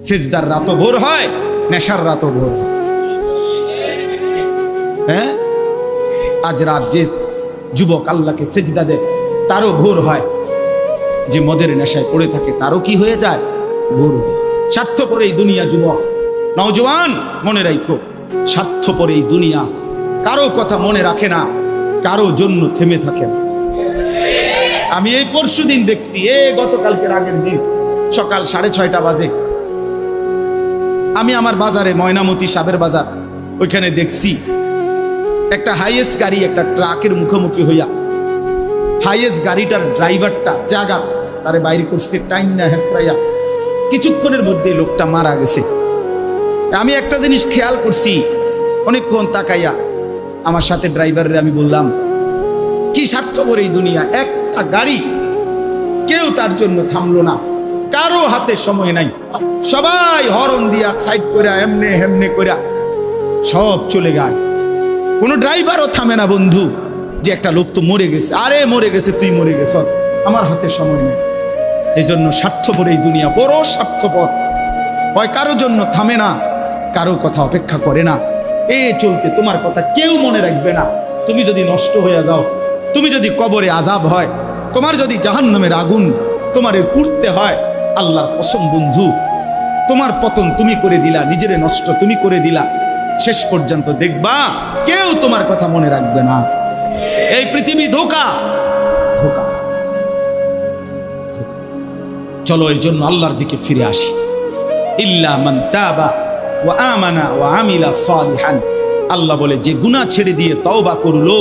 সিজদার রাতও ভোর হয়, নেশার রাতও ভোর হয়। হ্যাঁ, আজ রাত যে যুবক আল্লাহকে সিজদা দেয় তারও ভোর হয়, যে মদের নেশায় পড়ে থাকে তারও কি হয়ে যায়, ভোর হয়। স্বার্থপর এই দুনিয়া যুবক, নওজওয়ান মনে রাখো, স্বার্থপর এই দুনিয়া, কারো কথা মনে রাখে না, কারো জন্য থেমে থাকে না। আমি এই পরশুদিন দেখছি, গতকালকের আগের দিন সকাল 6:30 বাজে আমি আমার বাজারে, ময়নামতি সাবের বাজার, ওইখানে দেখছি একটা হাইয়েস্ট গাড়ি একটা ট্রাকের মুখোমুখি হইয়া, হাইয়েস্ট গাড়িটার ড্রাইভারটা জাগাত তারে বাইরে করছে টাইম না হেসরাইয়া, কিছুক্ষণের মধ্যে লোকটা মারা গেছে। আমি একটা জিনিস খেয়াল করছি, অনেকক্ষণ তাকাইয়া আমার সাথে ড্রাইভারের আমি বললাম, কি স্বার্থপর এই দুনিয়া, একটা গাড়ি কেউ তার জন্য থামলো না, কারো হাতে সময় নাই, সবাই হরন দিয়া সাইড করে এমনে হেমনে করে সব চলে যায়, কোনো ড্রাইভারও থামে না বন্ধু, যে একটা লোক তো মরে গেছে, আরে মরে গেছে, তুই মরে গেছ, আমার হাতে সময় নেই। এই জন্য স্বার্থপর এই দুনিয়া, বড় স্বার্থপর, হয় কারো জন্য থামে না, কারো কথা অপেক্ষা করে না। চলতে তোমার কথা কেউ মনে রাখবে না। তুমি যদি নষ্ট হয়ে যাও, তুমি যদি কবরে আযাব হয়, তোমার যদি জাহান্নামের আগুন তোমারে পুড়তে হয়, আল্লাহর কসম বন্ধু, তোমার পতন তুমি করে দিলা, নিজেরে নষ্ট তুমি করে দিলা, শেষ পর্যন্ত দেখবা কেউ তোমার কথা মনে রাখবে না। এই পৃথিবী ধোঁকা, ধোঁকা। চলো এই জন্য আল্লাহর দিকে ফিরে আসি। ইল্লা মান তাবা ওয়া আমানা ওয়া আমিলা সালিহান, আল্লাহ বলে যে গুনাহ ছেড়ে দিয়ে তওবা করলো,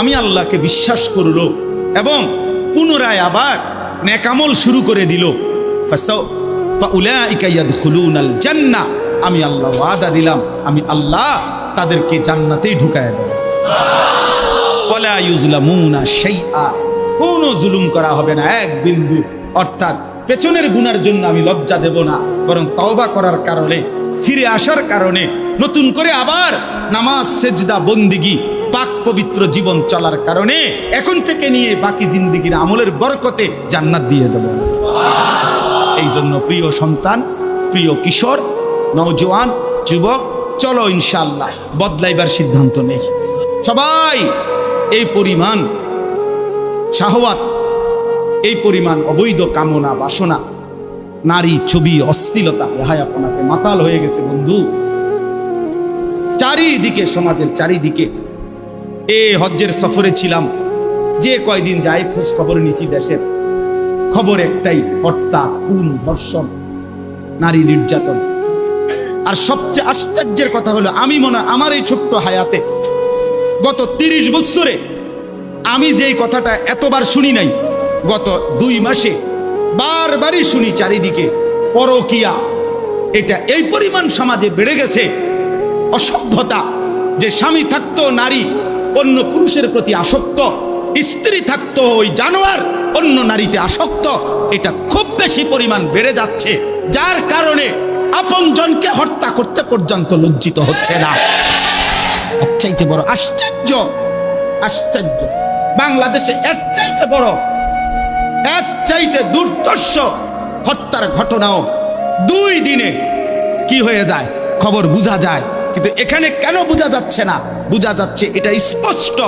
আমি আল্লাহকে বিশ্বাস করলো এবং পুনরায় আবার নেক আমল শুরু করে দিল, ফাউলাইকা ইয়াদখুলুনাল জান্নাহ, আমি আল্লাহ ওয়াদা দিলাম, আমি আল্লাহ তাদেরকে জান্নাতেই ঢুকায়া দেব। ওয়ালা ইউজলামুনা শাইআ, কোনো জুলুম করা হবে না এক বিন্দু। অর্থাৎ পেছনের গুনার জন্য আমি লজ্জা দেব না, বরং তওবা করার কারণে, ফিরে আসার কারণে, নতুন করে আবার নামাজ সেজদা বন্দিগি পাক পবিত্র জীবন চলার কারণে এখন থেকে নিয়ে বাকি জিন্দেগির আমলের বরকতে জান্নাত দিয়ে দেব। এই জন্য প্রিয় সন্তান, প্রিয় কিশোর, নওজওয়ান, যুবক, চলো ইনশাআল্লাহ বদলাইবার সিদ্ধান্ত নেই। সবাই এই পরিমাণ শাহওয়াত, এই পরিমাণ অবৈধ কামনা বাসনা, নারী ছবি, অশ্লীলতা, বেহায়াপনাতে মাতাল হয়ে গেছে বন্ধু চারিদিকে, সমাজের চারিদিকে। হজ্জের সফরে ছিলাম, যে কয়দিন যাই খোঁজ খবর নিছি, দেশের খবর একটাই, হত্যা, খুন, ধর্ষণ, নারী নির্যাতন। আর সবচেয়ে আশ্চর্যের কথা হলো, আমি মনে আমার এই ছোট্ট হায়াতে গত 30 বছরে আমি যেই কথাটা এতবার শুনি নাই, গত 2 মাসে বারবারই শুনি চারিদিকে পরকিয়া। এটা এই পরিমাণ সমাজে বেড়ে গেছে, অসভ্যতা, যে স্বামী থাকতো নারী অন্য পুরুষের প্রতি আসক্ত, স্ত্রী থাকতো ওই জানোয়ার অন্য নারীতে আসক্ত, এটা খুব বেশি পরিমাণ বেড়ে যাচ্ছে, যার কারণে আপনজনকে হত্যা করতে পর্যন্ত লজ্জিত হচ্ছে না। এর চাইতে বড় আশ্চর্য, আশ্চর্য বাংলাদেশে এর চাইতে বড়, এর চাইতে দুর্ধর্ষ হত্যার ঘটনাও 2 দিনে কি হয়ে যায় খবর বোঝা যায়। কিন্তু এখানে কেন বোঝা যাচ্ছে না? বোঝা যাচ্ছে এটা স্পষ্ট,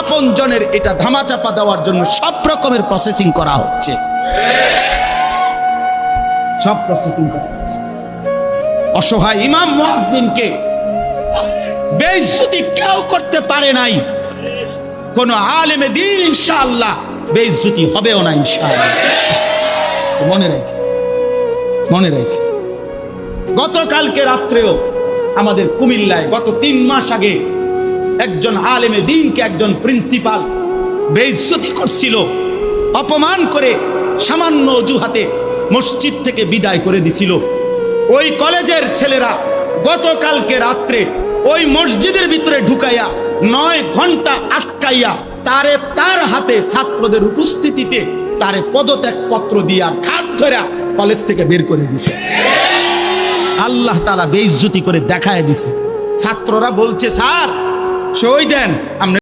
আপনজনের এটা ধামাচাপা দেওয়ার জন্য সব রকমের প্রসেসিং করা হচ্ছে, সব প্রসেসিং করা হচ্ছে। অসহায় ইমাম মুয়াজ্জিনকে বেইজ্জতি কেউ করতে পারে নাই, কোন আলেমে দ্বীন ইনশাআল্লাহ বেইজ্জতি হবেও না ইনশাআল্লাহ। মনে রেখে, মনে রেখে, গতকালকে রাত্রেও আমাদের কুমিল্লায় গত 3 মাস আগে একজন আলেমে দ্বীনকে একজন প্রিন্সিপাল বেইজ্জতি করছিল, অপমান করে সামান্য অজুহাতে মসজিদ থেকে বিদায় করে দিছিল। ওই কলেজের ছেলেরা গতকালকে রাত্রে ওই মসজিদের ভিতরে ঢুকাইয়া 9 ঘন্টা আটকাইয়া তারে, তার হাতে ছাত্রদের উপস্থিতিতে তারে পদত্যাগ পত্র দিয়া ঘাট ধরে কলেজ থেকে বের করে দিছে। আল্লাহ তাআলা বেইজ্জতি করে দেখায় দিছে। ছাত্ররা বলছে, স্যার সই দেন, আমরা